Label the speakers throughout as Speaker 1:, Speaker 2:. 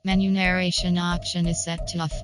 Speaker 1: Menu narration option is set to off.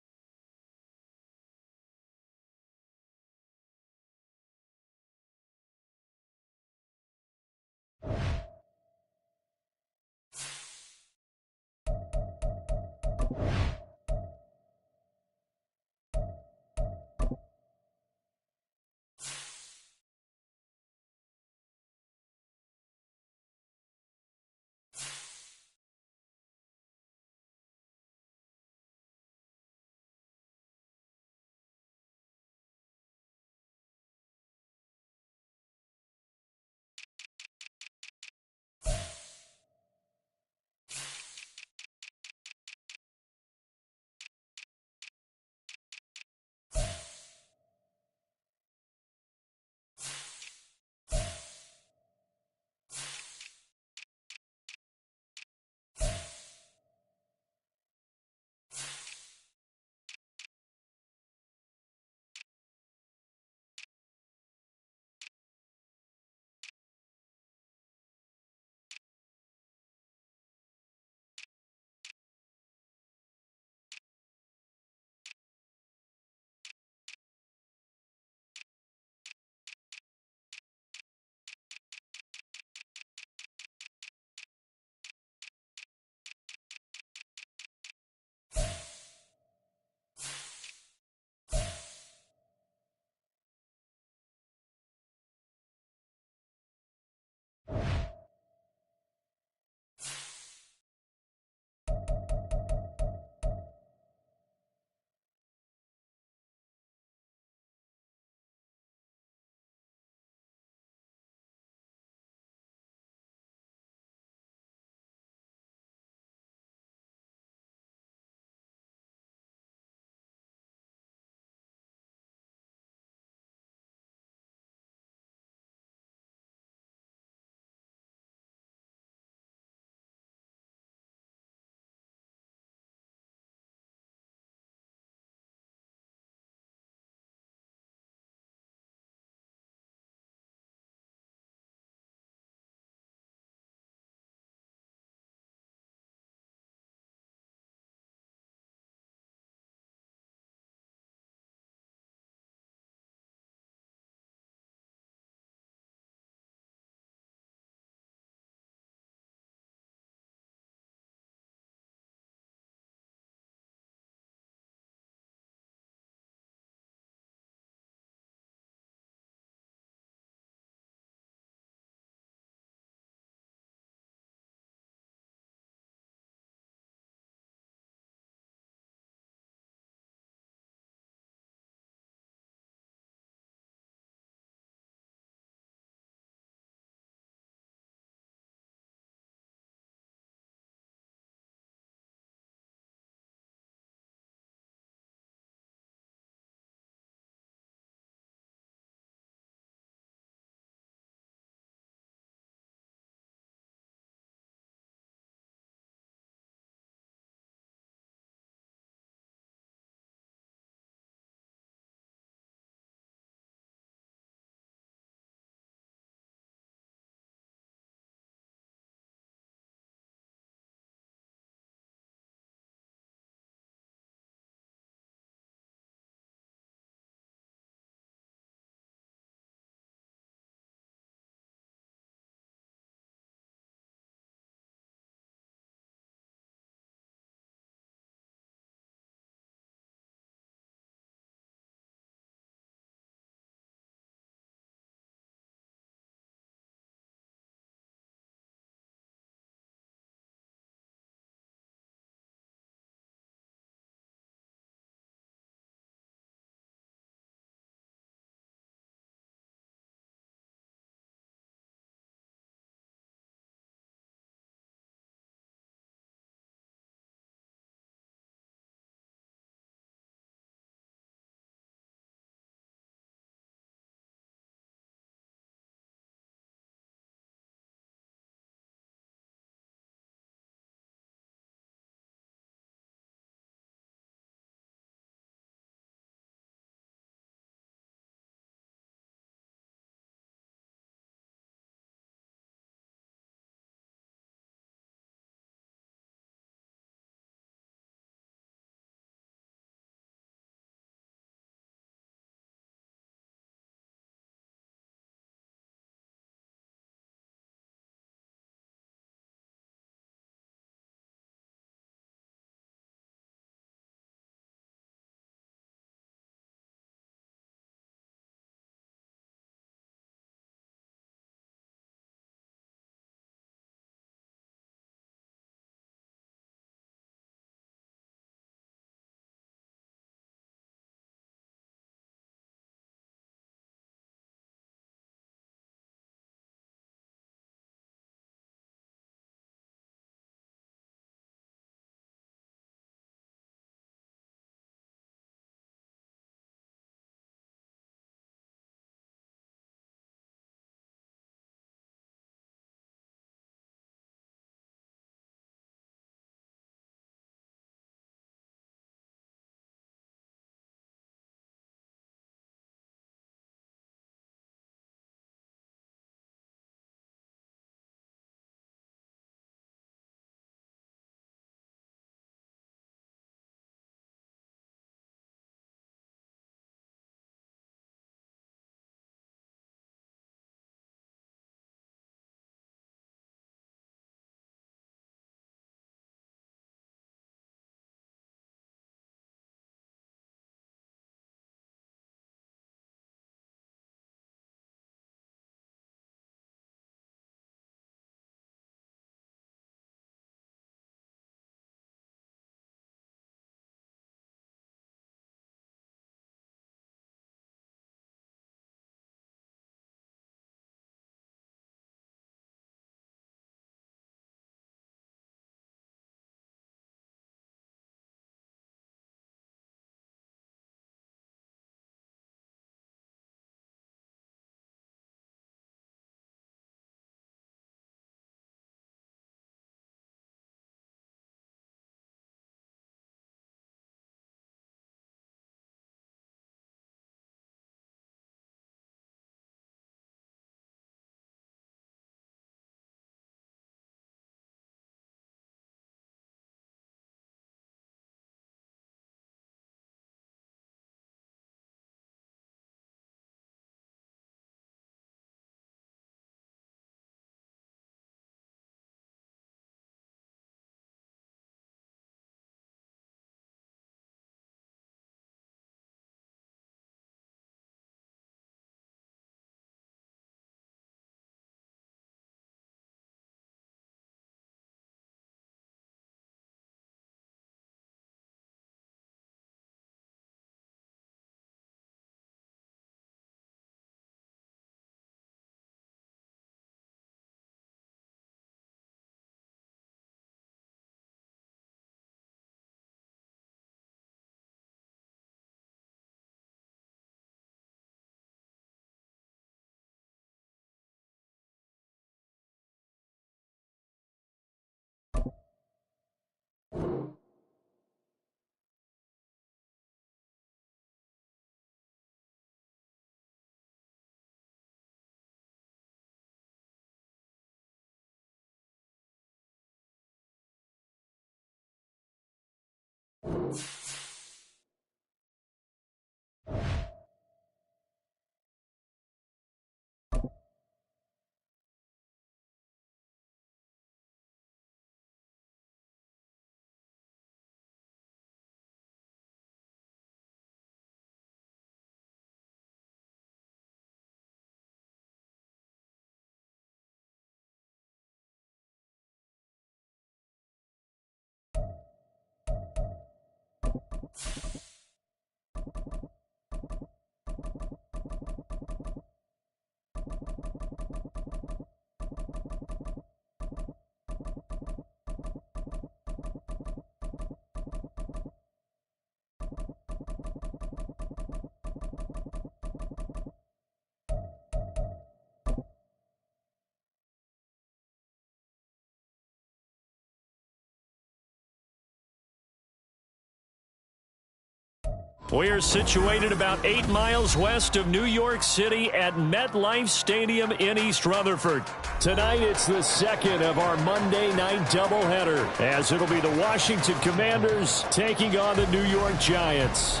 Speaker 2: We're situated about 8 miles west of New York City at MetLife Stadium in East Rutherford. Tonight, it's the second of our Monday night doubleheader, as it'll be the Washington Commanders taking on the New York Giants.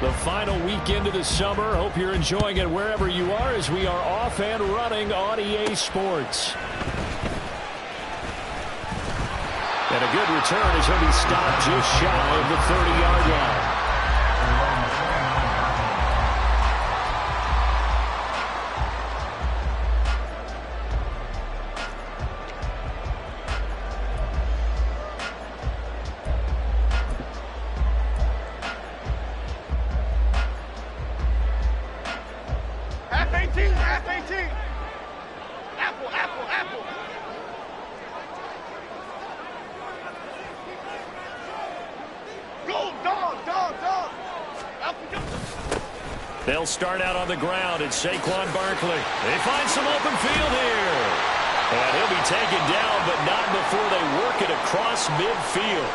Speaker 2: The final weekend of the summer. Hope you're enjoying it wherever you are, as we are off and running on EA Sports. And a good return as he'll be stopped just shy of the 30-yard line. They'll start out on the ground. It's Saquon Barkley. They find some open field here. And he'll be taken down, but not before they work it across midfield.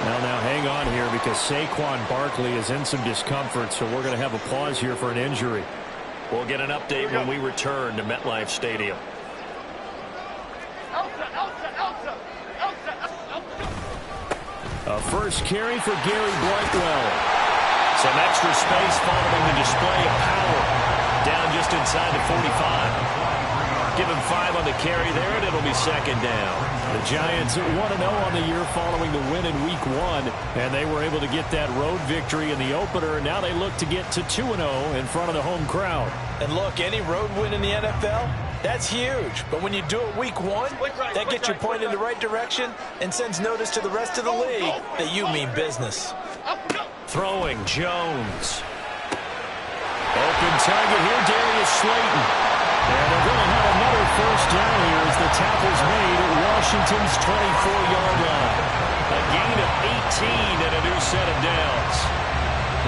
Speaker 2: Now hang on here, because Saquon Barkley is in some discomfort, so we're going to have a pause here for an injury. We'll get an update when we return to MetLife Stadium. A first carry for Gary Brightwell. Some extra space following the display of power. Down just inside the 45. Give him 5 on the carry there, and it'll be second down. The Giants 1-0 on the year following the win in Week 1, and they were able to get that road victory in the opener, and now they look to get to 2-0 in front of the home crowd.
Speaker 3: And look, any road win in the NFL, that's huge. But when you do it Week 1, that gets your point in the right direction and sends notice to the rest of the league that you mean business.
Speaker 2: Throwing Jones. Open target here, Darius Slayton. And they're going to have another first down here as the tackle's made at Washington's 24-yard line. A gain of 18 and a new set of downs.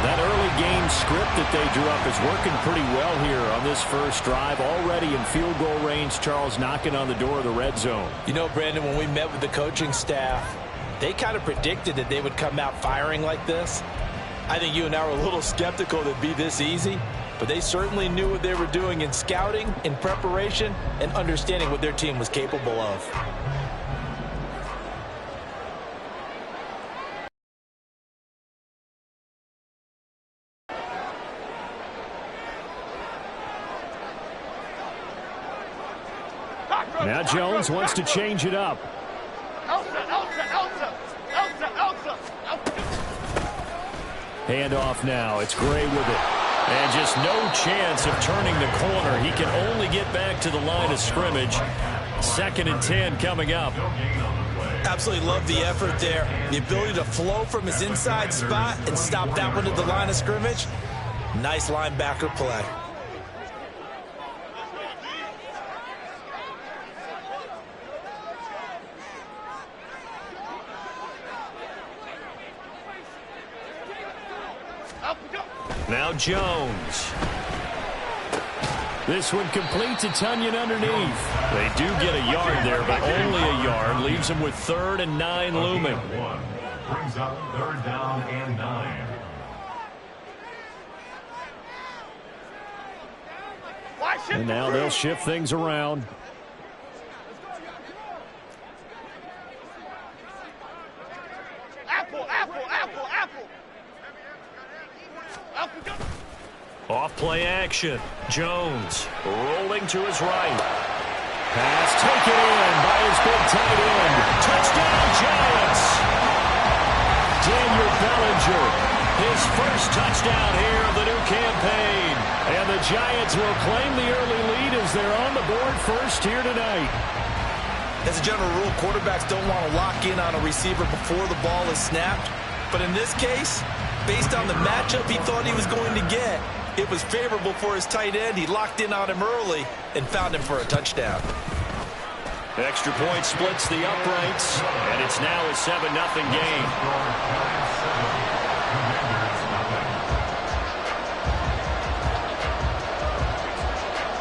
Speaker 2: That early game script that they drew up is working pretty well here on this first drive. Already in field goal range, Charles, knocking on the door of the red zone.
Speaker 3: You know, Brandon, when we met with the coaching staff, they kind of predicted that they would come out firing like this. I think you and I were a little skeptical that it'd be this easy, but they certainly knew what they were doing in scouting, in preparation, and understanding what their team was capable of.
Speaker 2: Now Jones wants to change it up. Handoff now. It's Gray with it. And just no chance of turning the corner. He can only get back to the line of scrimmage. 2nd and 10 coming up.
Speaker 3: Absolutely love the effort there. The ability to flow from his inside spot and stop that one at the line of scrimmage. Nice linebacker play.
Speaker 2: Now Jones. This one complete to Tunyon underneath. They do get a yard there, but only a yard. Leaves them with 3rd and 9 looming.
Speaker 4: Brings up 3rd down and 9.
Speaker 2: And now they'll shift things around. Off play action. Jones rolling to his right. Pass taken in by his big tight end. Touchdown Giants. Daniel Bellinger, his first touchdown here of the new campaign. And the Giants will claim the early lead as they're on the board first here tonight.
Speaker 3: As a general rule, quarterbacks don't want to lock in on a receiver before the ball is snapped. But in this case, based on the matchup he thought he was going to get, it was favorable for his tight end. He locked in on him early and found him for a touchdown.
Speaker 2: Extra point splits the uprights, and it's now a 7-0 game.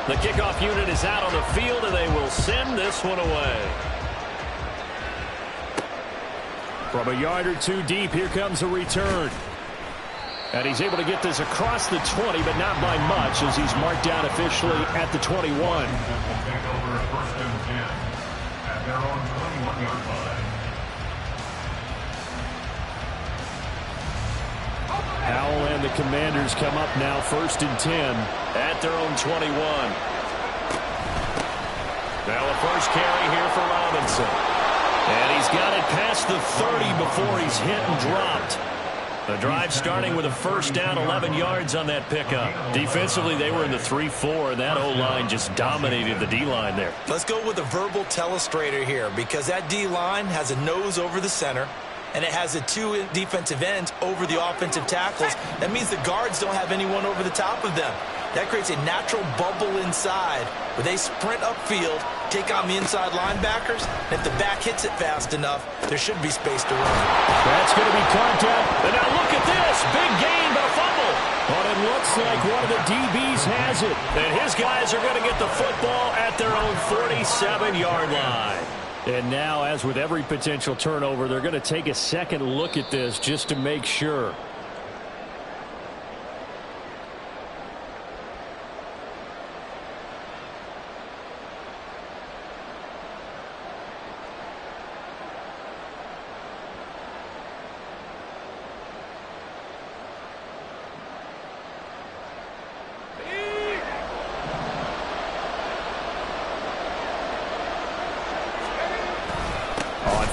Speaker 2: The kickoff unit is out on the field, and they will send this one away. From a yard or two deep, here comes a return. And he's able to get this across the 20, but not by much, as he's marked down officially at the 21. Howell and the Commanders come up now 1st and 10 at their own 21. Now a first carry here for Robinson. And he's got it past the 30 before he's hit and dropped. The drive starting with a first down, 11 yards on that pickup. Defensively, they were in the 3-4, and that O-line just dominated the D-line there.
Speaker 3: Let's go with a verbal telestrator here, because that D-line has a nose over the center, and it has a 2 defensive ends over the offensive tackles. That means the guards don't have anyone over the top of them. That creates a natural bubble inside where they sprint upfield, take on the inside linebackers. If the back hits it fast enough, there should be space to run.
Speaker 2: That's going to be contact. And now look at this. Big gain, but a fumble. But it looks like one of the DBs has it. And his guys are going to get the football at their own 47-yard line. And now, as with every potential turnover, they're going to take a second look at this just to make sure.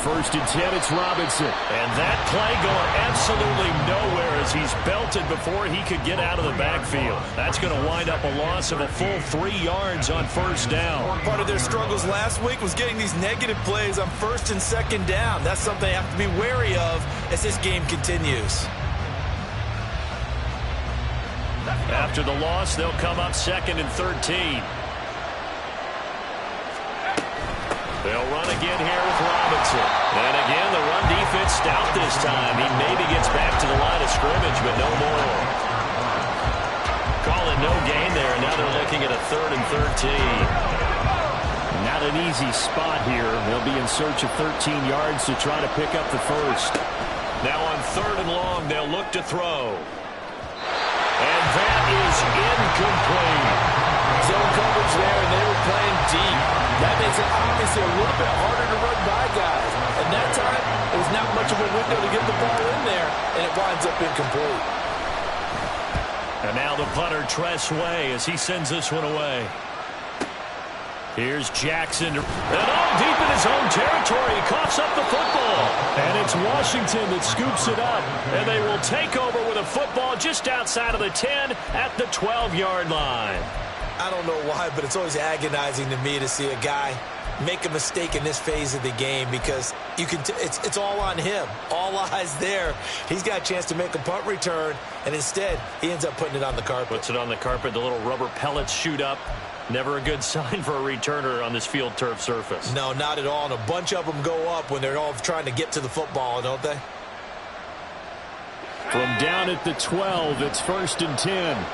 Speaker 2: First and 10, it's Robinson. And that play going absolutely nowhere as he's belted before he could get out of the backfield. That's going to wind up a loss of a full 3 yards on first down.
Speaker 3: Part of their struggles last week was getting these negative plays on first and second down. That's something they have to be wary of as this game continues.
Speaker 2: After the loss, they'll come up 2nd and 13. They'll run again here with Robinson. And again, the run defense stout this time. He maybe gets back to the line of scrimmage, but no more. Call it no gain there, and now they're looking at a 3rd and 13. Not an easy spot here. They'll be in search of 13 yards to try to pick up the first. Now on 3rd and long, they'll look to throw. And that is incomplete.
Speaker 3: Zone coverage there, and they were playing deep. That makes it obviously a little bit harder to run by guys. And that time, it was not much of a window to get the ball in there, and it winds up incomplete.
Speaker 2: And now the punter, Tress Way, as he sends this one away. Here's Jackson. And deep in his own territory, he coughs up the football. And it's Washington that scoops it up. And they will take over with a football just outside of the 10 at the 12-yard line.
Speaker 3: I don't know why, but it's always agonizing to me to see a guy make a mistake in this phase of the game, because you can it's all on him. All eyes there. He's got a chance to make a punt return, and instead he ends up putting it on the carpet.
Speaker 2: Puts it on the carpet. The little rubber pellets shoot up. Never a good sign for a returner on this field turf surface.
Speaker 3: No, not at all. And a bunch of them go up when they're all trying to get to the football, don't they?
Speaker 2: From down at the 12, it's 1st and 10.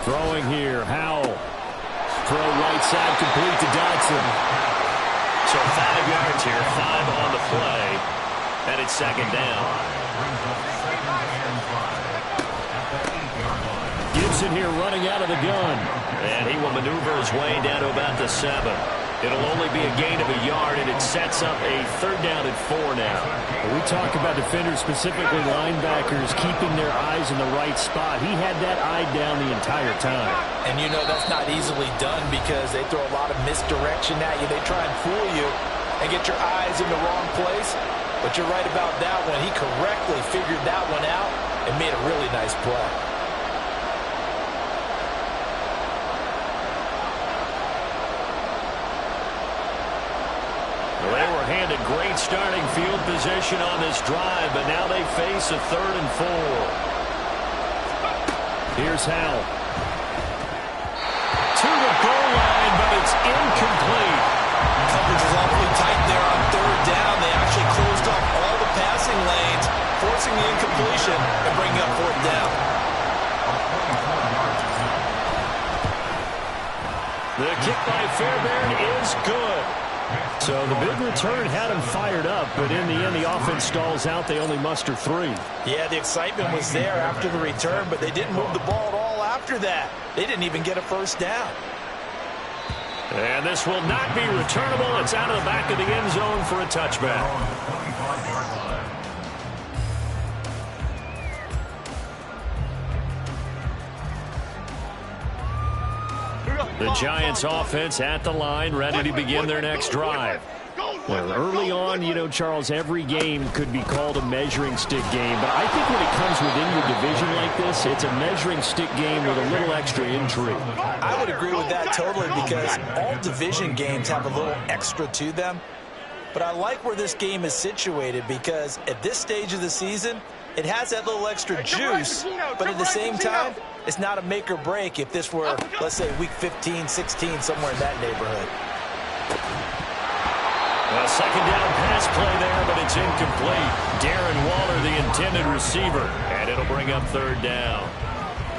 Speaker 2: Throwing here, Howell. Throw right side, complete to Dodson. So 5 yards here, 5 on the play. And it's 2nd down. Gibson here running out of the gun. And he will maneuver his way down to about the 7. It'll only be a gain of a yard, and it sets up a 3rd down and 4 now. We talk about defenders, specifically linebackers, keeping their eyes in the right spot. He had that eye down the entire time.
Speaker 3: And you know that's not easily done, because they throw a lot of misdirection at you. They try and fool you and get your eyes in the wrong place. But you're right about that one. He correctly figured that one out and made a really nice play.
Speaker 2: They were handed great starting field position on this drive, but now they face a 3rd and 4. Here's Howell. It's incomplete.
Speaker 3: Coverage was awfully tight there on third down. They actually closed off all the passing lanes, forcing the incompletion and bringing up fourth down.
Speaker 2: The kick by Fairbairn is good. So the big return had him fired up, but in the end, the offense stalls out. They only muster 3.
Speaker 3: Yeah, the excitement was there after the return, but they didn't move the ball at all after that. They didn't even get a first down.
Speaker 2: And this will not be returnable. It's out of the back of the end zone for a touchback. The Giants offense at the line, ready to begin their next drive. Well, early on, you know, Charles, every game could be called a measuring stick game. But I think when it comes within your division like this, it's a measuring stick game with a little extra intrigue.
Speaker 3: I would agree with that totally because all division games have a little extra to them. But I like where this game is situated because at this stage of the season, it has that little extra juice, but at the same time, it's not a make or break if this were, let's say, week 15, 16, somewhere in that neighborhood.
Speaker 2: A second down pass play there, but it's incomplete. Darren Waller, the intended receiver, and it'll bring up third down.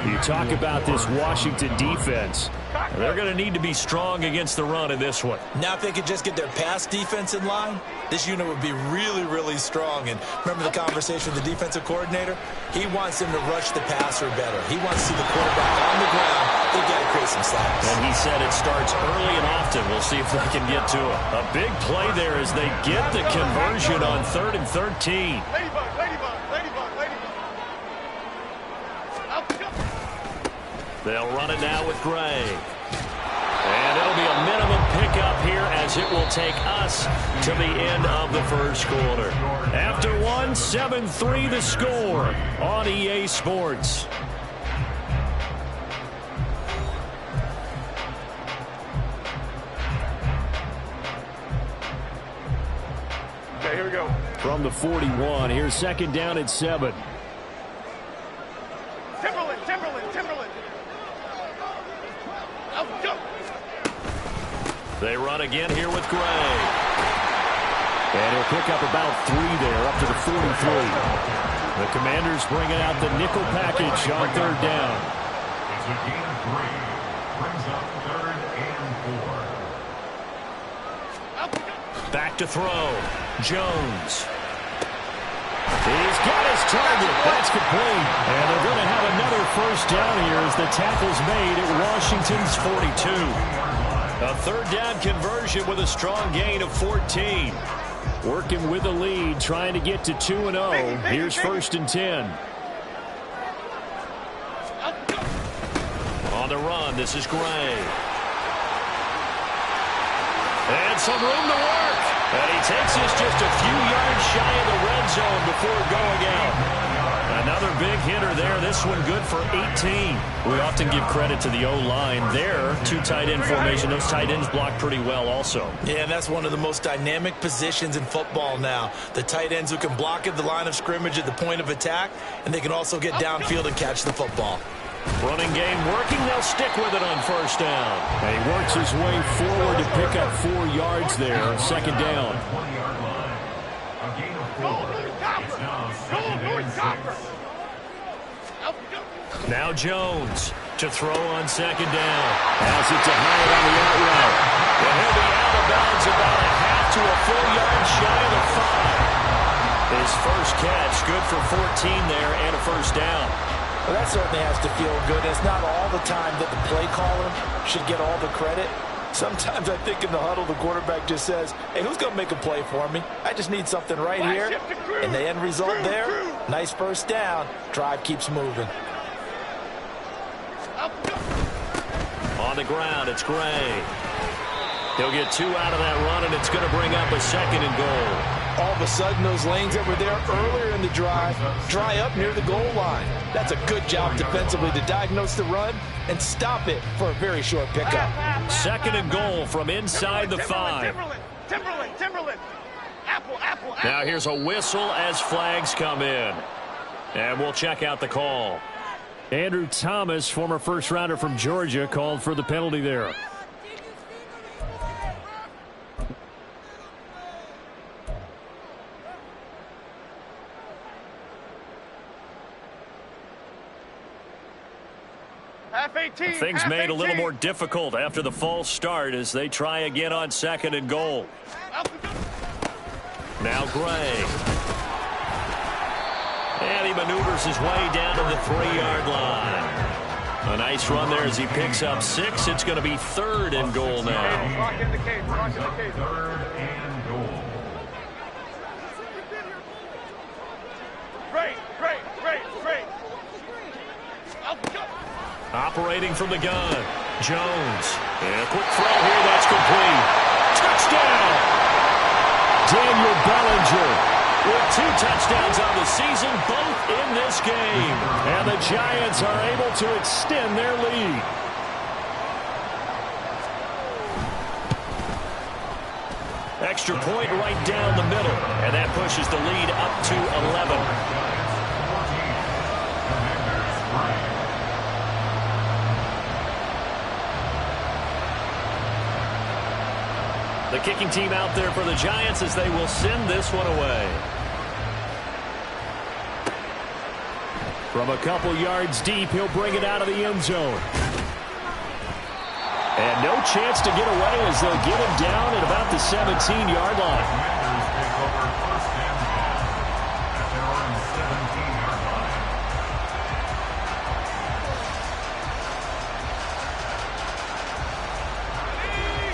Speaker 2: You talk about this Washington defense. They're going to need to be strong against the run in this one.
Speaker 3: Now if they could just get their pass defense in line, this unit would be really, really strong. And remember the conversation with the defensive coordinator? He wants them to rush the passer better. He wants to see the quarterback on the ground. They've got to create some slaps.
Speaker 2: And he said it starts early and often. We'll see if they can get to it. A big play there as they get the conversion on 3rd and 13. They'll run it now with Gray. And it'll be a minimum pickup here as it will take us to the end of the first quarter. After one, 7-3 the score on EA Sports.
Speaker 5: Okay, here we go.
Speaker 2: From the 41, here's second down and 7.
Speaker 5: Timberland. Out, go.
Speaker 2: They run again here with Gray. And he'll pick up about 3 there, up to the 43. The Commanders bringing out the nickel package on third down.
Speaker 4: It's a gain of 3. Brings up 3rd and 4.
Speaker 2: Back to throw. Jones. He's got his target. That's complete. And they're going to have another first down here as the tackle's made at Washington's 42. A third down conversion with a strong gain of 14. Working with the lead, trying to get to 2-0. Here's 1st and 10. On the run, this is Gray. And some room to work. And he takes us just a few yards shy of the red zone before going out. Another big hitter there. This one good for 18. We often give credit to the O-line there. 2 tight end formation. Those tight ends block pretty well also.
Speaker 3: Yeah, and that's one of the most dynamic positions in football now. The tight ends who can block at the line of scrimmage at the point of attack, and they can also get downfield and catch the football.
Speaker 2: Running game working. They'll stick with it on first down. And he works his way forward to pick up 4 yards there on second down.
Speaker 4: 20-yard line. A gain of 4. It's now 2nd and 6.
Speaker 2: Now Jones to throw on second down. Has it to Hyatt on the out route. And he'll be out of bounds about a half to a full yard shy of the 5. His first catch, good for 14 there and a first down.
Speaker 3: Well, that certainly has to feel good. It's not all the time that the play caller should get all the credit. Sometimes I think in the huddle, the quarterback just says, hey, who's going to make a play for me? I just need something right here. And the end result there, nice first down. Drive keeps moving.
Speaker 2: On the ground, it's Gray. He'll get 2 out of that run, and it's going to bring up a 2nd and goal.
Speaker 3: All of a sudden, those lanes that were there earlier in the drive dry up near the goal line. That's a good job defensively to diagnose the run and stop it for a very short pickup. 2nd
Speaker 2: and goal from inside the 5.
Speaker 5: Timberland. Apple.
Speaker 2: Now here's a whistle as flags come in. And we'll check out the call. Andrew Thomas, former first-rounder from Georgia, called for the penalty there.
Speaker 5: Half 18.
Speaker 2: Things
Speaker 5: half
Speaker 2: made a little
Speaker 5: 18.
Speaker 2: more difficult after the false start as they try again on 2nd and goal. Now Gray. And he maneuvers his way down to the 3-yard line. A nice run there as he picks up 6. It's going to be 3rd and goal now.
Speaker 5: Lock in the cage. Lock in the cage.
Speaker 4: 3rd and goal.
Speaker 5: Great.
Speaker 2: Operating from the gun. Jones. And a quick throw here. That's complete. Touchdown! Daniel Bellinger with 2 touchdowns on the season, both in this game. And the Giants are able to extend their lead. Extra point right down the middle. And that pushes the lead up to 11. The kicking team out there for the Giants as they will send this one away. From a couple yards deep, he'll bring it out of the end zone. And no chance to get away as they'll get him down at about the 17-yard line.
Speaker 4: Commanders take over 1st and 10 at their own 17-yard line.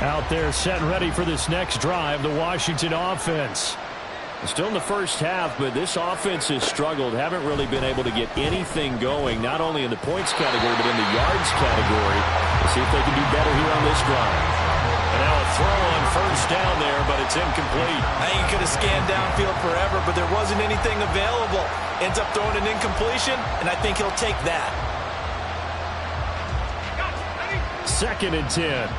Speaker 2: Out there set and ready for this next drive, the Washington offense. Still in the first half, but this offense has struggled. Haven't really been able to get anything going, not only in the points category, but in the yards category. We'll see if they can do better here on this drive. And now a throw on 1st down there, but it's incomplete.
Speaker 3: I think he could have scanned downfield forever, but there wasn't anything available. Ends up throwing an incompletion, and I think he'll take that.
Speaker 2: 2nd and 10.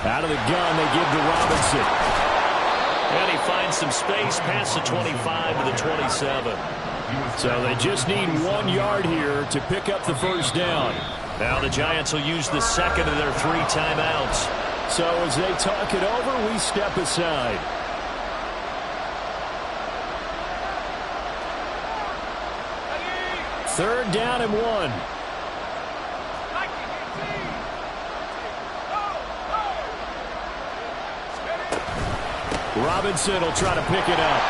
Speaker 2: Out of the gun, they give to Robinson. And he finds some space past the 25 to the 27. So they just need 1 yard here to pick up the 1st down. Now the Giants will use the 2nd of their 3 timeouts. So as they talk it over, we step aside. Third down and 1. Robinson will try to pick it up.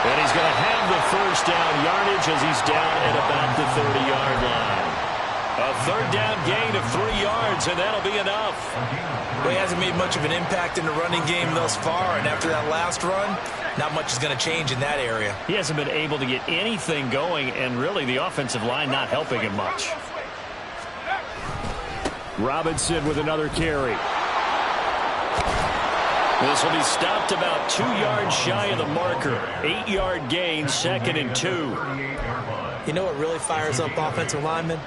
Speaker 2: And he's going to have the 1st down yardage as he's down at about the 30-yard line. A 3rd down gain of 3 yards, and that'll be enough.
Speaker 3: Well, he hasn't made much of an impact in the running game thus far, and after that last run, not much is going to change in that area.
Speaker 2: He hasn't been able to get anything going, and really the offensive line not helping him much. Robinson with another carry. This will be stopped about 2 yards shy of the marker. 8-yard gain, 2nd and 2.
Speaker 3: You know what really fires up offensive linemen?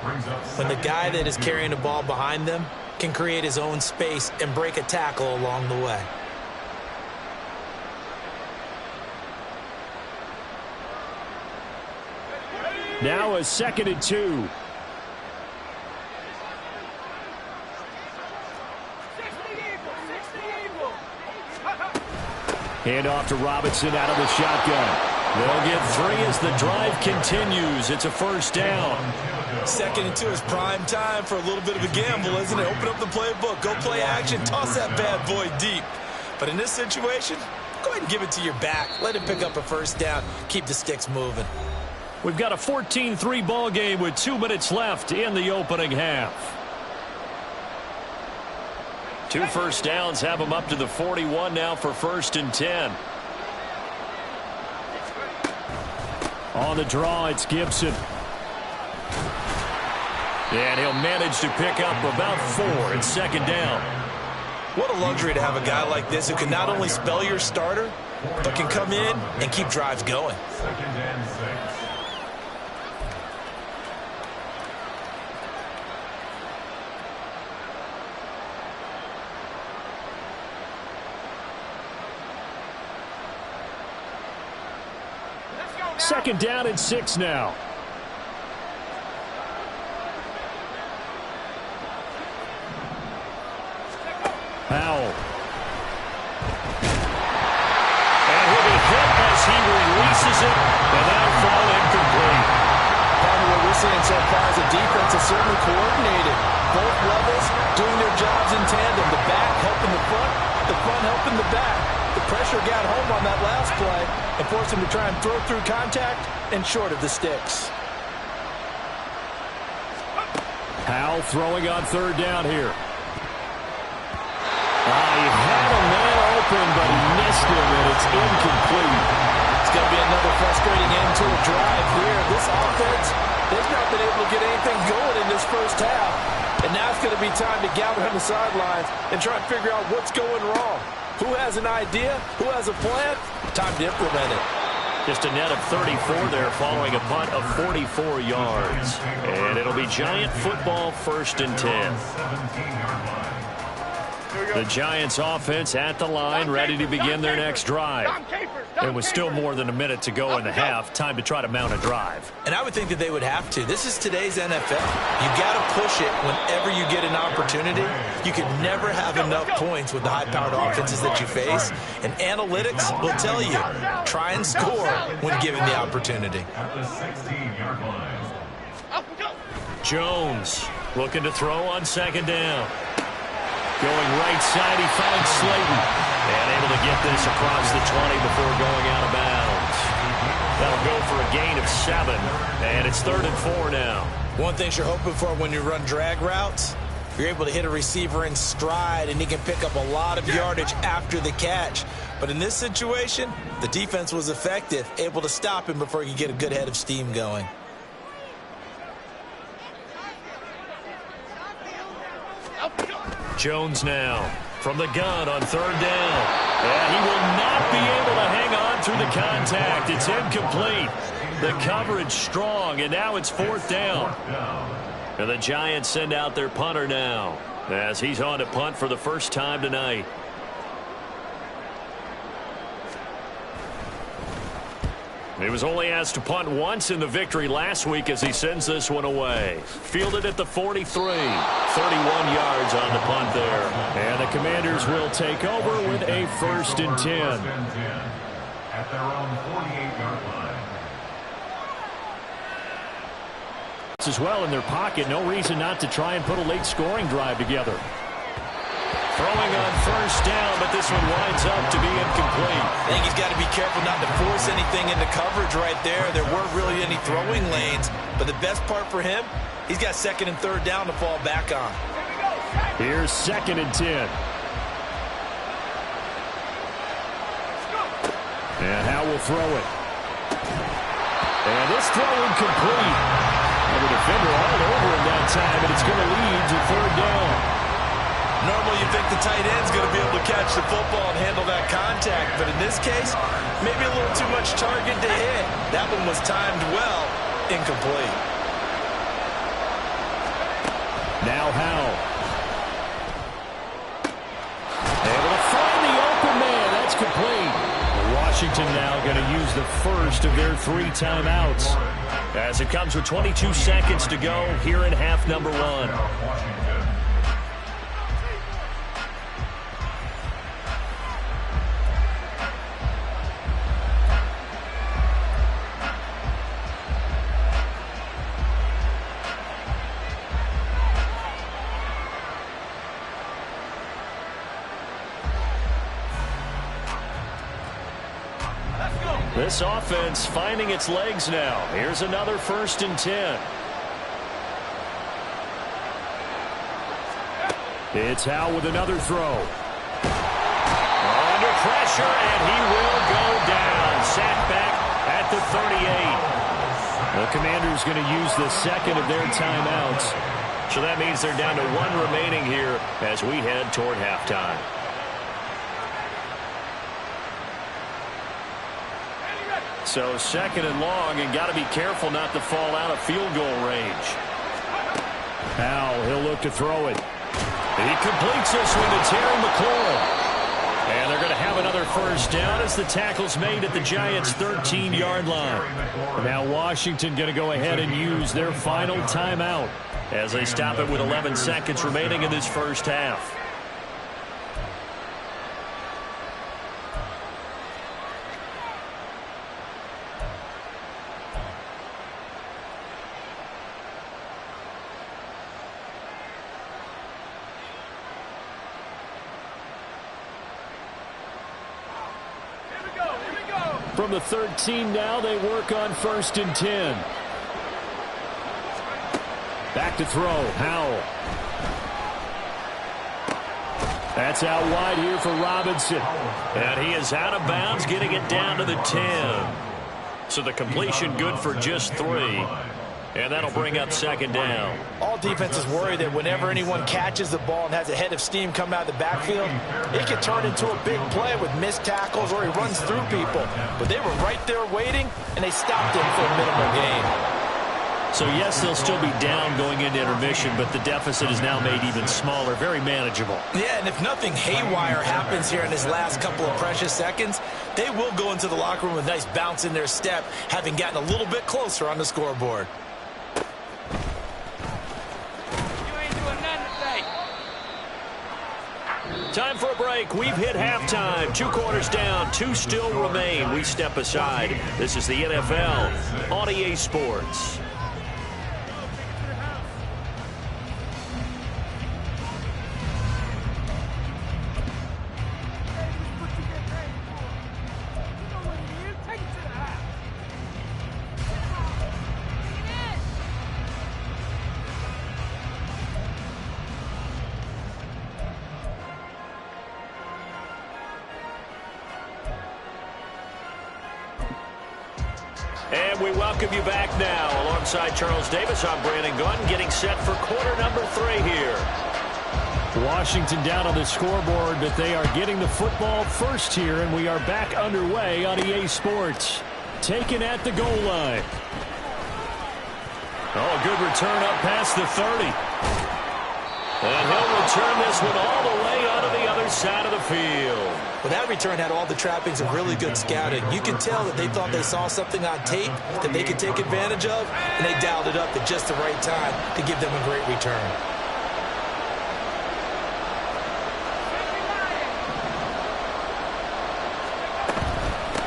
Speaker 3: When the guy that is carrying the ball behind them can create his own space and break a tackle along the way.
Speaker 2: Now a 2nd and 2. Hand off to Robinson out of the shotgun. They'll get 3 as the drive continues. It's a 1st down.
Speaker 3: 2nd and 2 is prime time for a little bit of a gamble, isn't it? Open up the playbook, go play action, toss that bad boy deep. But in this situation, go ahead and give it to your back. Let him pick up a 1st down. Keep the sticks moving.
Speaker 2: We've got a 14-3 ball game with 2 minutes left in the opening half. 2 1st downs have them up to the 41 now for 1st and 10. On the draw, it's Gibson. And he'll manage to pick up about 4 at 2nd down.
Speaker 3: What a luxury to have a guy like this who can not only spell your starter, but can come in and keep drives going.
Speaker 4: 2nd and 6.
Speaker 2: Second down and 6 now. Powell. And he'll be hit as he releases it, and that'll fall incomplete.
Speaker 3: Part of what we're seeing so far is the defense is certainly coordinated. Both levels doing their jobs in tandem. The back helping the front helping the back. The pressure got home on that last play and forced him to try and throw through contact and short of the sticks.
Speaker 2: Powell throwing on third down here. He had a man open, but he missed him, and it's incomplete.
Speaker 3: It's going to be another frustrating end to a drive here. This offense, they've not been able to get anything going in this first half. And now it's going to be time to gather on the sidelines and try and figure out what's going wrong. Who has an idea? Who has a plan? Time to implement it.
Speaker 2: Just a net of 34 there following a punt of 44 yards. And it'll be Giant football, 1st and 10. The Giants offense at the line, ready to begin their next drive. It was still more than a minute to go in the half. Time to try to mount a drive.
Speaker 3: And I would think that they would have to. This is today's NFL. You've got to push it whenever you get an opportunity. You can never have enough points with the high-powered offenses that you face. And analytics will tell you, try and score when given the opportunity.
Speaker 2: Jones looking to throw on 2nd down. Going right side, he finds Slayton. And able to get this across the 20 before going out of bounds. That'll go for a gain of 7. And it's 3rd and 4 now.
Speaker 3: One thing you're hoping for when you run drag routes, you're able to hit a receiver in stride, and he can pick up a lot of yardage after the catch. But in this situation, the defense was effective, able to stop him before he could get a good head of steam going.
Speaker 2: Jones now from the gun on 3rd down. And he will not be able to hang on through the contact. It's incomplete. The coverage strong, and now it's 4th down. And the Giants send out their punter now as he's on to punt for the first time tonight. He was only asked to punt once in the victory last week as he sends this one away. Fielded at the 43. 31 yards on the punt there. And the Commanders will take over with a 1st and 10.
Speaker 4: At their own 48-yard line.
Speaker 2: As well in their pocket, no reason not to try and put a late scoring drive together. Throwing on 1st down, but this one winds up to be incomplete.
Speaker 3: I think he's got to be careful not to force anything into coverage right there. There weren't really any throwing lanes, but the best part for him, he's got 2nd and 3rd down to fall back on.
Speaker 2: Here's 2nd and 10. And Howe will throw it. And this throw incomplete. And the defender all over him that time, and it's going to lead to 3rd down.
Speaker 3: Normally you think the tight end's going to be able to catch the football and handle that contact, but in this case, maybe a little too much target to hit. That one was timed well, incomplete.
Speaker 2: Now Howe. Able to find the open man. That's complete. Washington now going to use the first of their 3 timeouts as it comes with 22 seconds to go here in half number 1. This offense finding its legs now. Here's another 1st and 10. It's Howe with another throw. Under pressure, and he will go down. Sacked back at the 38. The Commanders going to use the 2nd of their timeouts. So that means they're down to 1 remaining here as we head toward halftime. So 2nd and long, and got to be careful not to fall out of field goal range. Now he'll look to throw it. He completes this one to Terry McLaurin. And they're going to have another 1st down as the tackle's made at the Giants' 13-yard line. Now Washington going to go ahead and use their final timeout as they stop it with 11 seconds remaining in this first half. From the 13 now, they work on 1st and 10. Back to throw, Howell. That's out wide here for Robinson. And he is out of bounds, getting it down to the 10. So the completion good for just 3. And that'll bring up 2nd down.
Speaker 3: All defenses worry that whenever anyone catches the ball and has a head of steam come out of the backfield, it can turn into a big play with missed tackles or he runs through people. But they were right there waiting, and they stopped him for a minimal gain.
Speaker 2: So, yes, they'll still be down going into intermission, but the deficit is now made even smaller, very manageable.
Speaker 3: Yeah, and if nothing haywire happens here in his last couple of precious seconds, they will go into the locker room with a nice bounce in their step, having gotten a little bit closer on the scoreboard.
Speaker 2: Time for a break. We've hit halftime. 2 quarters down. 2 still remain. We step aside. This is the NFL on EA Sports. And we welcome you back now. Alongside Charles Davis, I'm Brandon Gunn, getting set for quarter number 3 here. Washington down on the scoreboard, but they are getting the football first here, and we are back underway on EA Sports. Taken at the goal line. Oh, a good return up past the 30. And he'll return this one all the way onto the other side of the field.
Speaker 3: Well, that return had all the trappings of really good scouting. You can tell that they thought they saw something on tape that they could take advantage of, and they dialed it up at just the right time to give them a great return.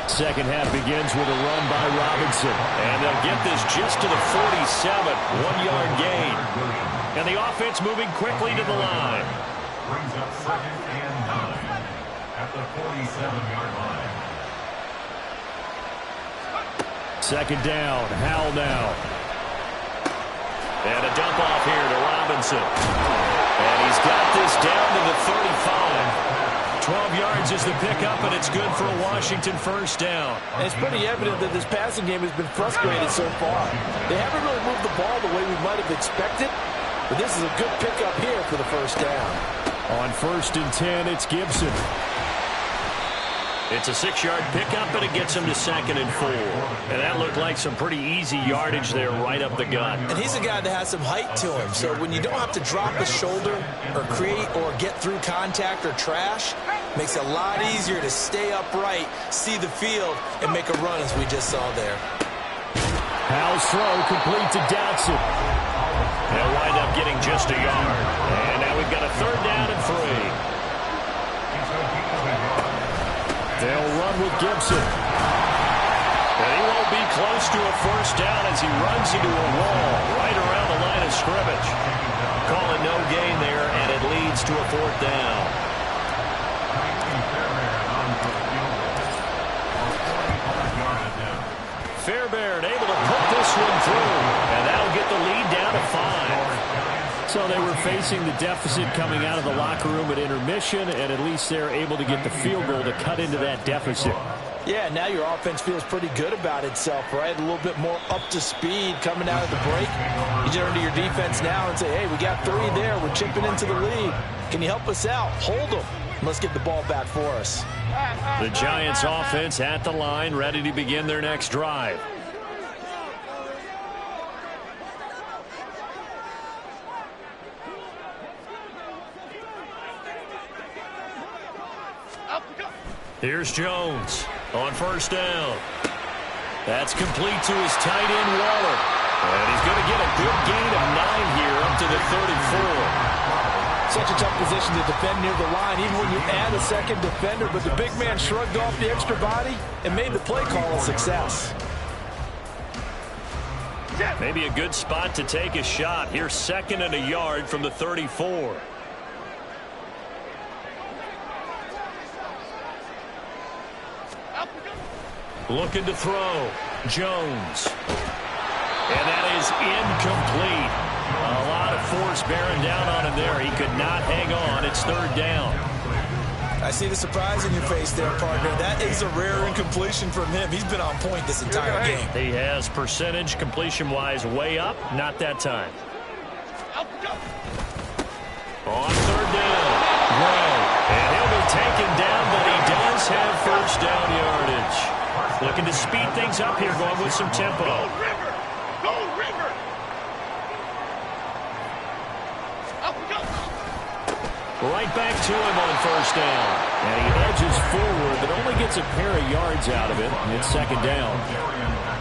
Speaker 2: Second half begins with a run by Robinson. And they'll get this just to the 47, 1-yard gain. And the offense moving quickly to the line.
Speaker 4: Brings up 2nd and 9 at the 47-yard line.
Speaker 2: 2nd down, Howell now. And a dump off here to Robinson. And he's got this down to the 35. 12 yards is the pickup, and it's good for a Washington 1st down.
Speaker 3: And it's pretty evident that this passing game has been frustrated so far. They haven't really moved the ball the way we might have expected, but this is a good pickup here for the 1st down.
Speaker 2: On 1st and 10, it's Gibson. It's a 6-yard pickup, and it gets him to 2nd and 4. And that looked like some pretty easy yardage there right up the gut.
Speaker 3: And he's a guy that has some height to him, so when you don't have to drop his shoulder or create or get through contact or trash, makes it a lot easier to stay upright, see the field, and make a run as we just saw there.
Speaker 2: Howell's throw complete to Dotson. They'll wind up getting just a yard. And now we've got a 3rd down and 3. They'll run with Gibson. And he won't be close to a 1st down as he runs into a wall right around the line of scrimmage. Call it no gain there, and it leads to a 4th down. Fairbairn able to put this one through, and that'll get the lead down to 5. So they were facing the deficit coming out of the locker room at intermission, and at least they're able to get the field goal to cut into that deficit.
Speaker 3: Yeah, now your offense feels pretty good about itself, right? A little bit more up to speed coming out of the break. You turn to your defense now and say, hey, we got 3 there. We're chipping into the lead. Can you help us out? Hold them. Let's get the ball back for us.
Speaker 2: The Giants offense at the line, ready to begin their next drive. Here's Jones on 1st down. That's complete to his tight end, Waller. And he's going to get a good gain of 9 here up to the 34.
Speaker 3: Such a tough position to defend near the line, even when you add a 2nd defender. But the big man shrugged off the extra body and made the play call a success.
Speaker 2: Maybe a good spot to take a shot. Here's 2nd and a yard from the 34. Looking to throw. Jones. And that is incomplete. A lot of force bearing down on him there. He could not hang on. It's third down.
Speaker 3: I see the surprise in your face there, partner. That is a rare incompletion from him. He's been on point this entire game.
Speaker 2: He has percentage completion-wise way up. Not that time. On third down. Gray. And he'll be taken down, but he does have first down yardage. Looking to speed things up here, going with some tempo.
Speaker 5: Go River! Go River! Up we go!
Speaker 2: Right back to him on first down. And he edges forward, but only gets a pair of yards out of it. And it's second down.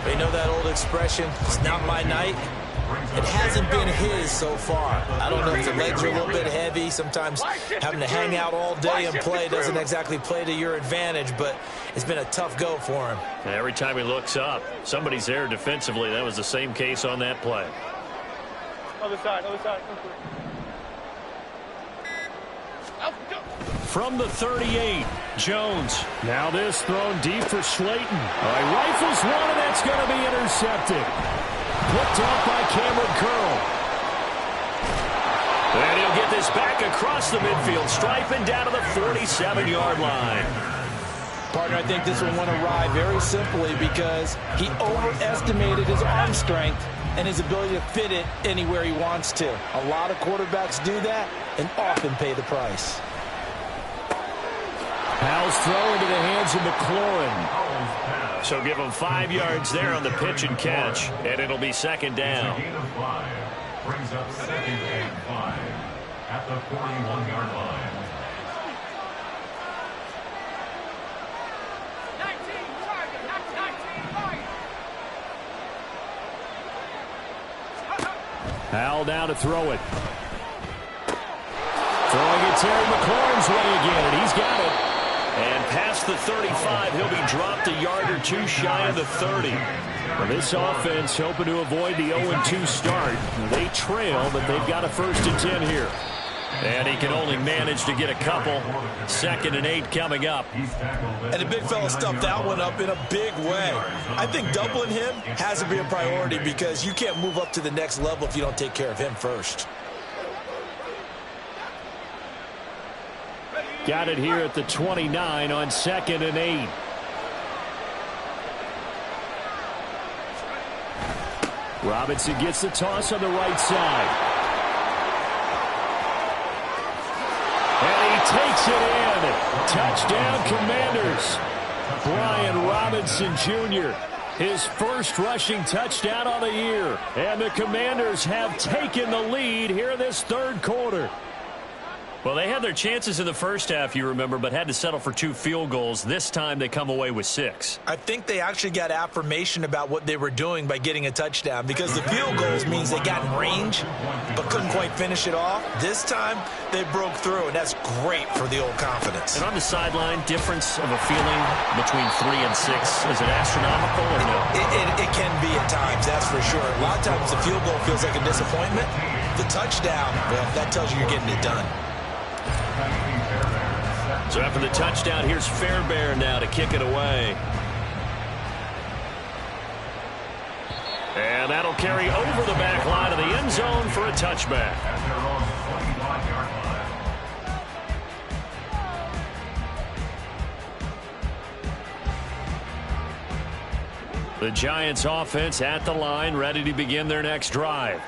Speaker 3: They know that old expression, it's not my night. It hasn't been his so far. I don't know if the legs are a little bit heavy. Sometimes having to hang out all day and play doesn't exactly play to your advantage, but it's been a tough go for him.
Speaker 2: And every time he looks up, somebody's there defensively. That was the same case on that play.
Speaker 5: Other side, other side.
Speaker 2: From the 38, Jones. Now this thrown deep for Slayton. Rifles one, and that's going to be intercepted. Picked off by Cameron Curl. And he'll get this back across the midfield, striping down to the 47-yard line.
Speaker 3: Partner, I think this one went awry very simply because he overestimated his arm strength and his ability to fit it anywhere he wants to. A lot of quarterbacks do that and often pay the price.
Speaker 2: Powell's throw into the hands of McLaurin. So give him 5 yards there on the pitch and catch, and it'll be second down.
Speaker 4: Brings up 2nd and 5 at the 41-yard line.
Speaker 5: 19, target, 19,
Speaker 2: Powell down to throw it. Throwing it Terry McLaurin's way again, and he's got it. And past the 35, he'll be dropped a yard or two shy of the 30. Well, this offense hoping to avoid the 0-2 start. They trail, but they've got a 1st and 10 here. And he can only manage to get a couple. 2nd and 8 coming up.
Speaker 3: And the big fella stuffed that one up in a big way. I think doubling him has to be a priority because you can't move up to the next level if you don't take care of him first.
Speaker 2: Got it here at the 29 on 2nd and 8. Robinson gets the toss on the right side. And he takes it in. Touchdown, Commanders. Brian Robinson Jr., his first rushing touchdown of the year. And the Commanders have taken the lead here in this 3rd quarter. Well, they had their chances in the first half, you remember, but had to settle for 2 field goals. This time they come away with 6.
Speaker 3: I think they actually got affirmation about what they were doing by getting a touchdown because the field goals means they got in range but couldn't quite finish it off. This time they broke through, and that's great for the old confidence.
Speaker 2: And on the sideline, difference of a feeling between 3 and 6, is it astronomical or no?
Speaker 3: It can be at times, that's for sure. A lot of times the field goal feels like a disappointment. The touchdown, well, that tells you you're getting it done.
Speaker 2: So after the touchdown, here's Fairbairn now to kick it away. And that'll carry over the back line of the end zone for a touchback. The Giants offense at the line, ready to begin their next drive.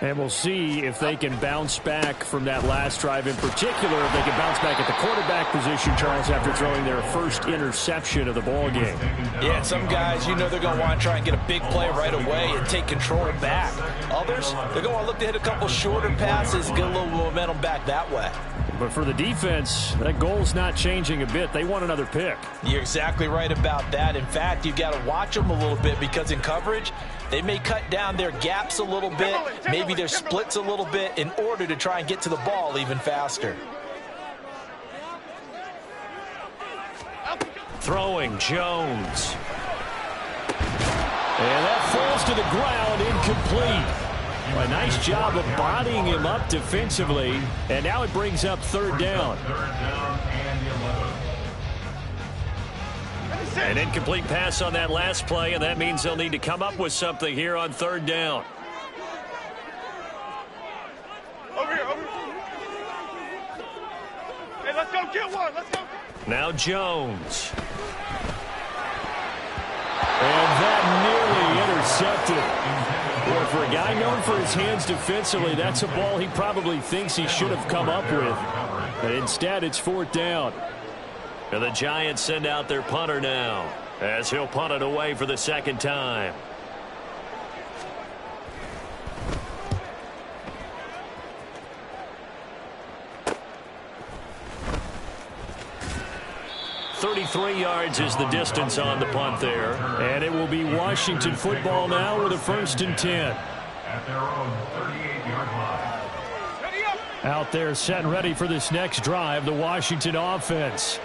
Speaker 2: And we'll see if they can bounce back from that last drive in particular, if they can bounce back at the quarterback position, Charles, after throwing their first interception of the ball game.
Speaker 3: Yeah, some guys, you know they're going to want to try and get a big play right away and take control back. Others, they're going to look to hit a couple shorter passes and get a little momentum back that way.
Speaker 2: But for the defense, that goal's not changing a bit. They want another pick.
Speaker 3: You're exactly right about that. In fact, you've got to watch them a little bit because in coverage, they may cut down their gaps a little bit, maybe their splits a little bit in order to try and get to the ball even faster.
Speaker 2: Throwing Jones. And that falls to the ground, incomplete. A nice job of bodying him up defensively, and now it brings up 3rd down. An incomplete pass on that last play, and that means they'll need to come up with something here on third down.
Speaker 5: Over here, over here. Hey, let's go get one. Let's go.
Speaker 2: Now Jones. And that nearly intercepted. Boy, for a guy known for his hands defensively, that's a ball he probably thinks he should have come up with. But instead, it's fourth down. And the Giants send out their punter now, as he'll punt it away for the second time. .33 yards is the distance on the punt there. And it will be Washington football now with a 1st and 10.
Speaker 4: At their own 38-yard line.
Speaker 5: Ready up.
Speaker 2: Out there set and ready for this next drive, the Washington offense.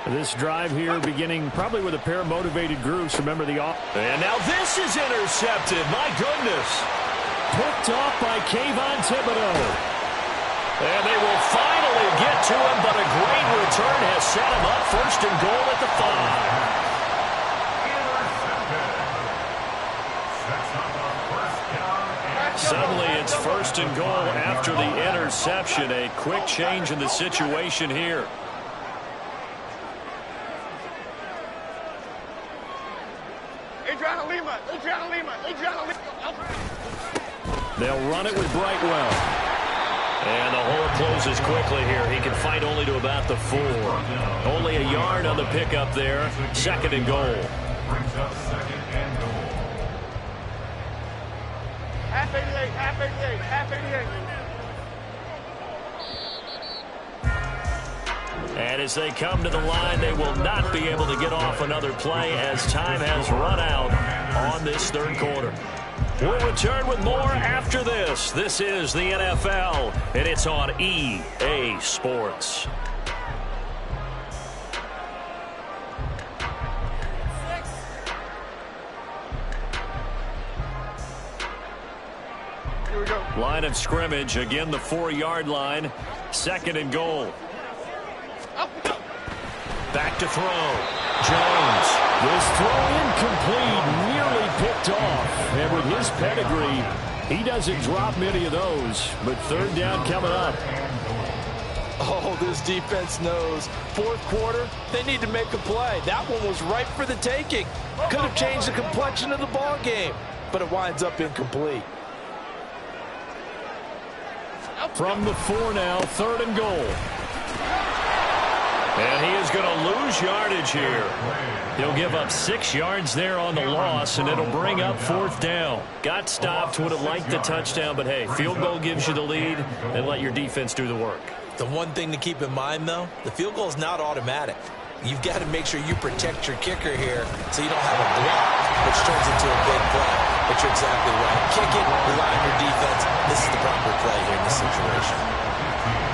Speaker 2: This drive here beginning probably with a pair of motivated groups. Remember the off. And now this is intercepted. My goodness. Picked off by Kayvon Thibodeau. And they will finally get to him, but a great return has set him up. 1st and goal at the 5. Suddenly it's 1st and goal after the interception. A quick change in the situation here.
Speaker 5: Adriana Lima.
Speaker 2: They'll run it with Brightwell. And the hole closes quickly here. He can fight only to about the 4. Only a yard on the pickup there. 2nd and goal.
Speaker 4: Brings up 2nd and goal.
Speaker 5: Half 88, half 88, half 88.
Speaker 2: And as they come to the line, they will not be able to get off another play as time has run out on this third quarter. We'll return with more after this. This is the NFL, and it's on EA Sports.
Speaker 5: Here we go.
Speaker 2: Line of scrimmage, again the 4-yard line. 2nd and goal.
Speaker 5: Up we go.
Speaker 2: Back to throw. Jones. This throw incomplete, nearly picked off. And with his pedigree, he doesn't drop many of those. But 3rd down coming up.
Speaker 3: Oh, this defense knows. 4th quarter, they need to make a play. That one was ripe for the taking. Could have changed the complexion of the ball game, but it winds up incomplete.
Speaker 2: From the 4 now, 3rd and goal. And he is going to lose yardage here. He'll give up 6 yards there on the loss, and it'll bring up 4th down. Got stopped, would have liked the touchdown, but hey, field goal gives you the lead, and let your defense do the work.
Speaker 3: The one thing to keep in mind, though, the field goal is not automatic. You've got to make sure you protect your kicker here so you don't have a block, which turns into a big play. But you're exactly right. Kick it, rely on your defense. This is the proper play here in this situation.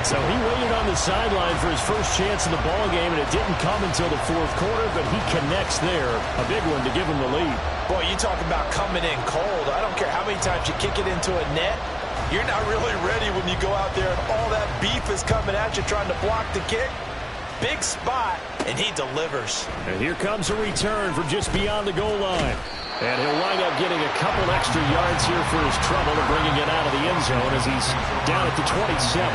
Speaker 2: So he waited on the sideline for his first chance in the ball game, and it didn't come until the 4th quarter, but he connects there. A big one to give him the lead.
Speaker 3: Boy, you talk about coming in cold. I don't care how many times you kick it into a net. You're not really ready when you go out there and all that beef is coming at you trying to block the kick. Big spot, and he delivers.
Speaker 2: And here comes a return from just beyond the goal line. And he'll wind up getting a couple extra yards here for his trouble and bringing it out of the end zone as he's down at the 27.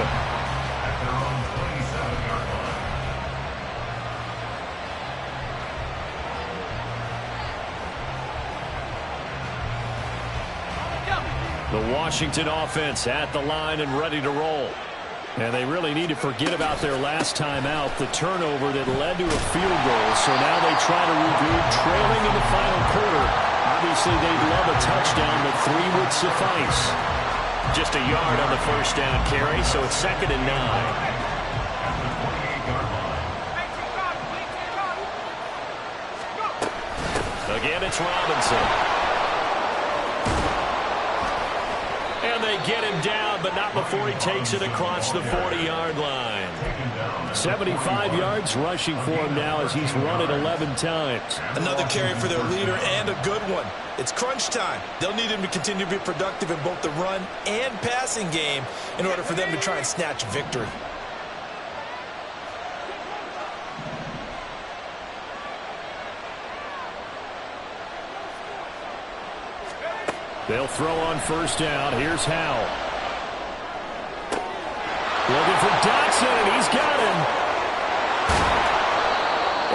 Speaker 2: The Washington offense at the line and ready to roll. And they really need to forget about their last time out, the turnover that led to a field goal. So now they try to regroup, trailing in the final quarter. Obviously, they'd love a touchdown, but 3 would suffice. Just a yard on the 1st down carry, so it's 2nd and 9. Again, it's Robinson. And they get him down, but not before he takes it across the 40-yard line. 75 yards rushing for him now as he's run it 11 times.
Speaker 3: Another carry for their leader and a good one. It's crunch time. They'll need him to continue to be productive in both the run and passing game in order for them to try and snatch victory.
Speaker 2: They'll throw on first down. Here's Howell. Looking for Dotson, and he's got him.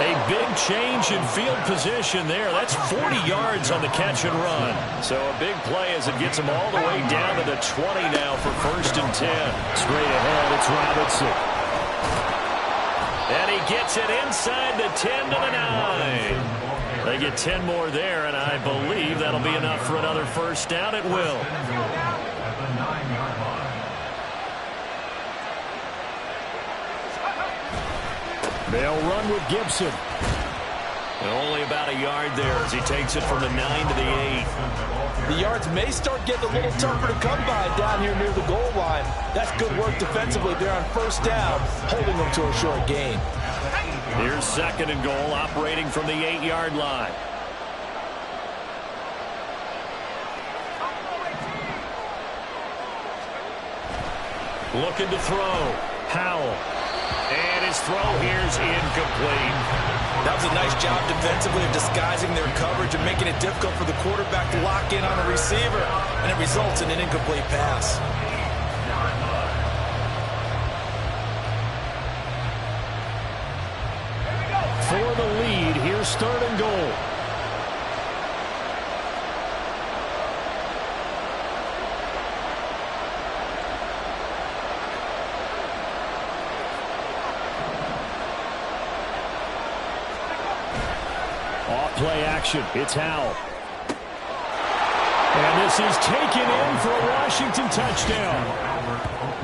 Speaker 2: A big change in field position there. That's 40 yards on the catch and run. So a big play as it gets him all the way down to the 20 now for 1st and 10. Straight ahead, it's Robinson. And he gets it inside the 10 to the 9. They get 10 more there, and I believe that'll be enough for another first down. It will. They'll run with Gibson. And only about a yard there as he takes it from the 9 to the 8.
Speaker 3: The yards may start getting a little tougher to come by down here near the goal line. That's good work defensively there on first down, holding them to a short gain.
Speaker 2: Here's 2nd and goal, operating from the 8-yard line. Looking to throw. Howell. And his throw here's incomplete.
Speaker 3: That was a nice job defensively of disguising their coverage and making it difficult for the quarterback to lock in on a receiver, and it results in an incomplete pass.
Speaker 2: For the lead, here's 3rd and goal. Play action. It's Howell. And this is taken in for a Washington touchdown.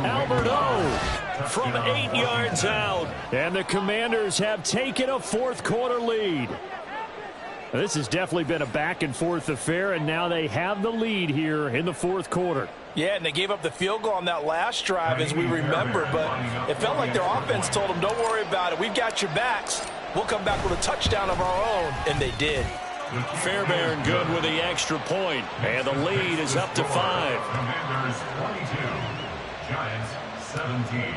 Speaker 2: Albert O from 8 yards out. And the Commanders have taken a 4th quarter lead. This has definitely been a back-and-forth affair, and now they have the lead here in the 4th quarter.
Speaker 3: Yeah, and they gave up the field goal on that last drive, as we remember, but it felt like their offense told them, don't worry about it. We've got your backs. We'll come back with a touchdown of our own, and they did.
Speaker 2: Fairbairn good with the extra point, and the lead is up to 5.
Speaker 4: Commanders 22, Giants 17.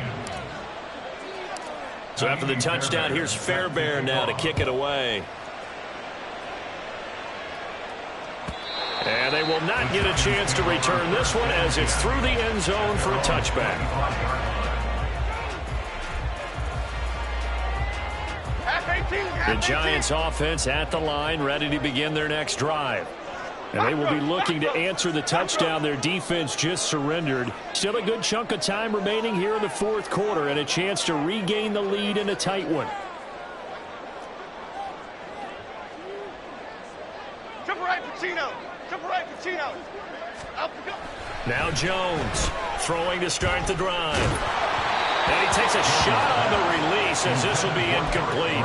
Speaker 2: So after the touchdown, here's Fairbairn now to kick it away. And they will not get a chance to return this one as it's through the end zone for a touchback. The Giants offense at the line, ready to begin their next drive. And they will be looking to answer the touchdown their defense just surrendered. Still a good chunk of time remaining here in the 4th quarter and a chance to regain the lead in a tight one.
Speaker 5: Jump right, Pacino. Jump right, Pacino. Up we go.
Speaker 2: Now Jones throwing to start the drive. And he takes a shot on the release as this will be incomplete.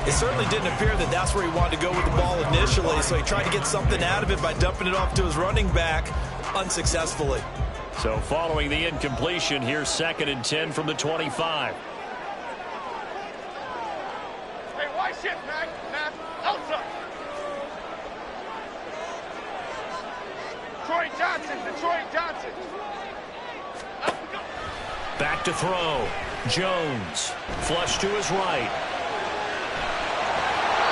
Speaker 3: It certainly didn't appear that that's where he wanted to go with the ball initially, so he tried to get something out of it by dumping it off to his running back unsuccessfully.
Speaker 2: So following the incompletion, here's 2nd and 10 from the 25.
Speaker 5: Hey, why shift, man? Elsa. Detroit Johnson. Up we go.
Speaker 2: Back to throw. Jones. Flush to his right.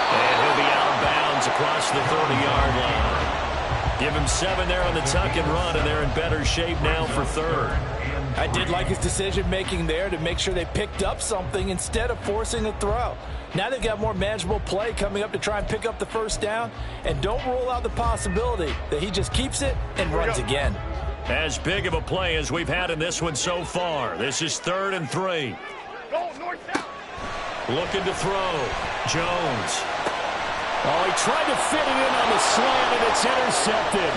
Speaker 2: And he'll be out of bounds across the 30-yard line. Give him 7 there on the tuck and run, and they're in better shape now for 3rd.
Speaker 3: I did like his decision-making there to make sure they picked up something instead of forcing a throw. Now they've got more manageable play coming up to try and pick up the first down, and don't rule out the possibility that he just keeps it and runs again.
Speaker 2: As big of a play as we've had in this one so far. This is 3rd and 3.
Speaker 5: Go north-south.
Speaker 2: Looking to throw. Jones. Oh, he tried to fit it in on the slant, and it's intercepted.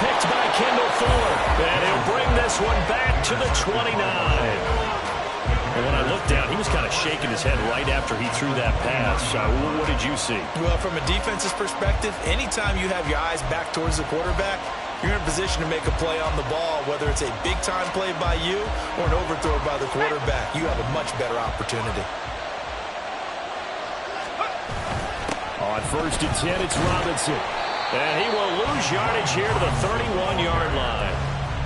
Speaker 2: Picked by Kendall Fuller. And he'll bring this one back to the 29. And when I looked down, he was kind of shaking his head right after he threw that pass. What did you see?
Speaker 3: Well, from a defense's perspective, anytime you have your eyes back towards the quarterback, you're in a position to make a play on the ball, whether it's a big-time play by you or an overthrow by the quarterback. You have a much better opportunity.
Speaker 2: On 1st and 10, it's Robinson. And he will lose yardage here to the 31-yard line.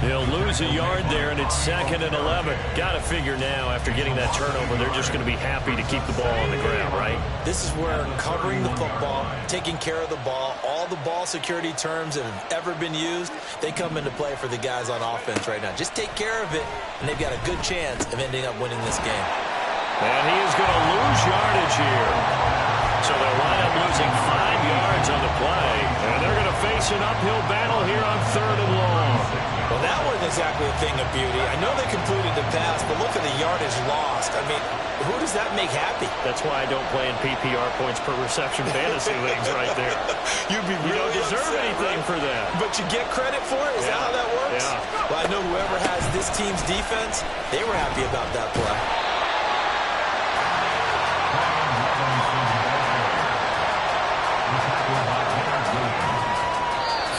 Speaker 2: He'll lose a yard there, and it's 2nd and 11. Got to figure now, after getting that turnover, they're just going to be happy to keep the ball on the ground, right?
Speaker 3: This is where covering the football, taking care of the ball, all the ball security terms that have ever been used, they come into play for the guys on offense right now. Just take care of it, and they've got a good chance of ending up winning this game.
Speaker 2: And he is going to lose yardage here. So they'll wind up losing 5 yards on the play, and they're going to face an uphill battle here on 3rd and long.
Speaker 3: Well, that wasn't exactly a thing of beauty. I know they completed the pass, but look at the yardage lost. I mean, who does that make happy?
Speaker 2: That's why I don't play in PPR points per reception fantasy leagues right there.
Speaker 3: You'd be
Speaker 2: You
Speaker 3: really
Speaker 2: don't deserve
Speaker 3: upset,
Speaker 2: anything
Speaker 3: right?
Speaker 2: for that.
Speaker 3: But you get credit for it? Is that how that works?
Speaker 2: Yeah.
Speaker 3: Well, I know whoever has this team's defense, they were happy about that play.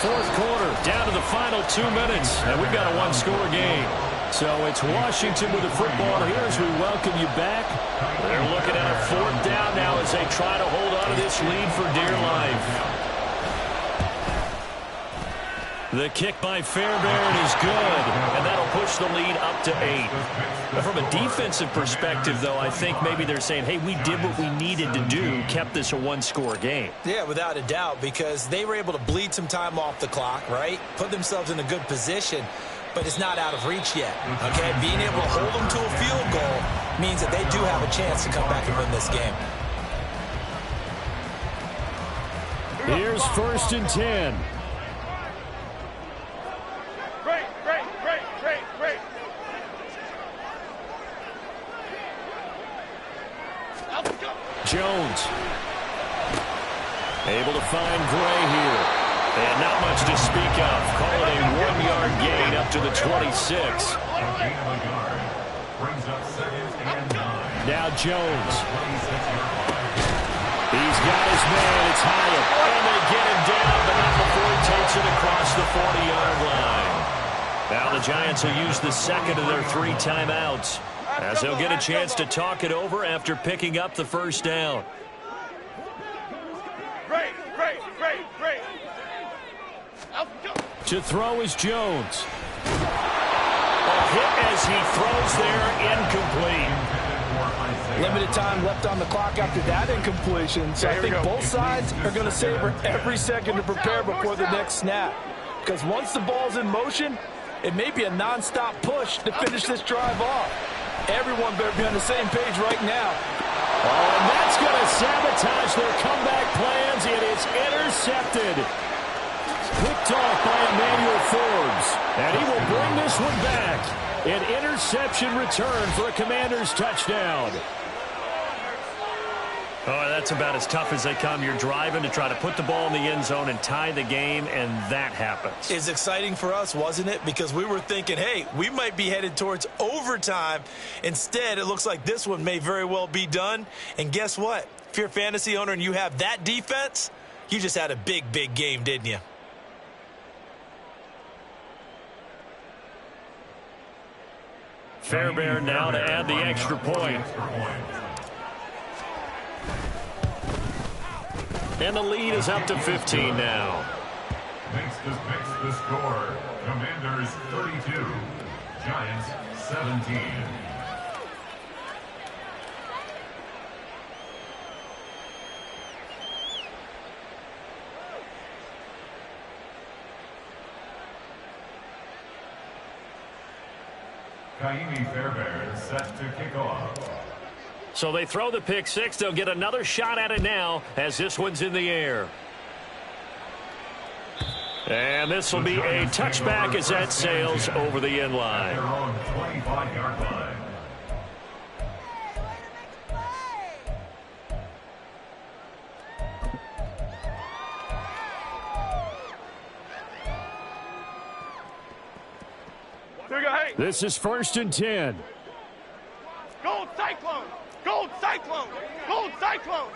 Speaker 2: Fourth quarter, down to the final 2 minutes, and we've got a one-score game. So it's Washington with the football here as we welcome you back. They're looking at a 4th down now as they try to hold on to this lead for dear life. The kick by Fairbairn is good, and that'll push the lead up to 8. But from a defensive perspective, though, I think maybe they're saying, hey, we did what we needed to do, kept this a one-score game.
Speaker 3: Yeah, without a doubt, because they were able to bleed some time off the clock, right? Put themselves in a good position, but it's not out of reach yet, okay? Being able to hold them to a field goal means that they do have a chance to come back and win this game.
Speaker 2: Here's 1st and 10. Jones able to find Gray here. And not much to speak of. Call it a 1-yard gain up to the 26. Now Jones. He's got his man. It's Hyatt. And they get him down, but not before he takes it across the 40-yard line. Now the Giants will use the second of their 3 timeouts, as they'll get a chance to talk it over after picking up the 1st down.
Speaker 5: Great.
Speaker 2: To throw is Jones. A hit as he throws there, incomplete.
Speaker 3: Limited time left on the clock after that incompletion, so I think both sides are going to savor every second to prepare before the next snap. Because once the ball's in motion, it may be a non-stop push to finish this drive off. Everyone better be on the same page right now.
Speaker 2: Oh, and that's going to sabotage their comeback plans. It is intercepted. Picked off by Emmanuel Forbes. And he will bring this one back. An interception return for a Commanders touchdown. Oh, that's about as tough as they come. You're driving to try to put the ball in the end zone and tie the game, and that happens.
Speaker 3: It's exciting for us, wasn't it? Because we were thinking, hey, we might be headed towards overtime. Instead, it looks like this one may very well be done. And guess what? If you're a fantasy owner and you have that defense, you just had a big, big game, didn't you?
Speaker 2: Fairbairn now to add the extra point. And the lead is up to 15 now.
Speaker 4: Makes the score. Commanders 32, Giants 17. Kaimi Fairbairn set to kick off.
Speaker 2: So they throw the pick six. They'll get another shot at it now as this one's in the air. And this will be a touchback as that sails over the end line.
Speaker 4: Their own 25-yard line.
Speaker 2: This is 1st and 10.
Speaker 5: Gold Cyclone! Gold Cyclone! Gold Cyclone!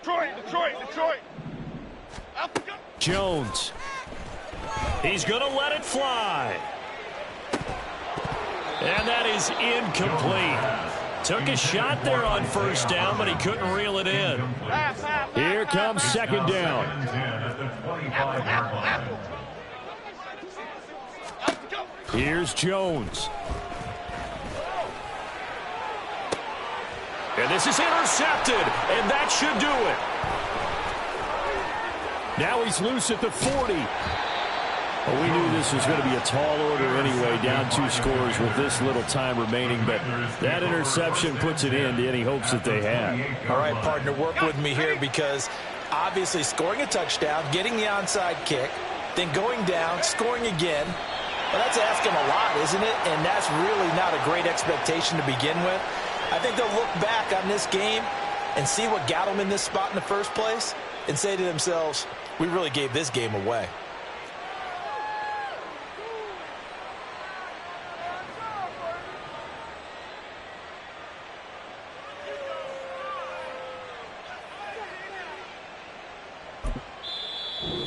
Speaker 5: Detroit!
Speaker 2: Jones. He's going to let it fly. And that is incomplete. Took a shot there on 1st down, but he couldn't reel it in. Here comes 2nd down. Here's Jones. And this is intercepted, and that should do it. Now he's loose at the 40. Well, we knew this was going to be a tall order anyway, down 2 scores with this little time remaining, but that interception puts it in to any hopes that they had.
Speaker 3: All right, partner, work with me here because obviously scoring a touchdown, getting the onside kick, then going down, scoring again. Well, that's asking a lot, isn't it? And that's really not a great expectation to begin with. I think they'll look back on this game and see what got them in this spot in the first place and say to themselves, we really gave this game away.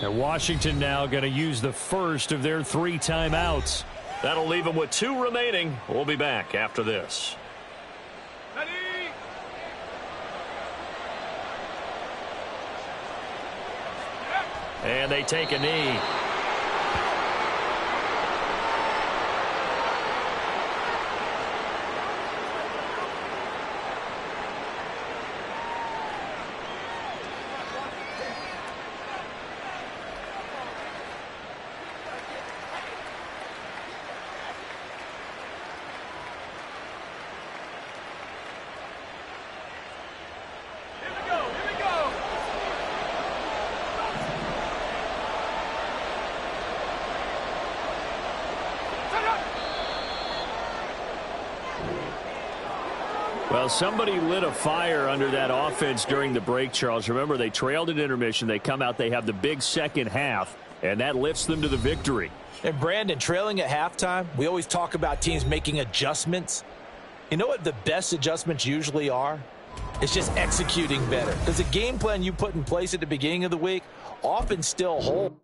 Speaker 2: And Washington now going to use the first of their 3 timeouts. That'll leave them with 2 remaining. We'll be back after this.
Speaker 5: Ready?
Speaker 2: And they take a knee. Well, somebody lit a fire under that offense during the break, Charles. Remember, they trailed at intermission. They come out, they have the big second half, and that lifts them to the victory.
Speaker 3: And Brandon, trailing at halftime, we always talk about teams making adjustments. You know what the best adjustments usually are? It's just executing better. Because the game plan you put in place at the beginning of the week often still holds.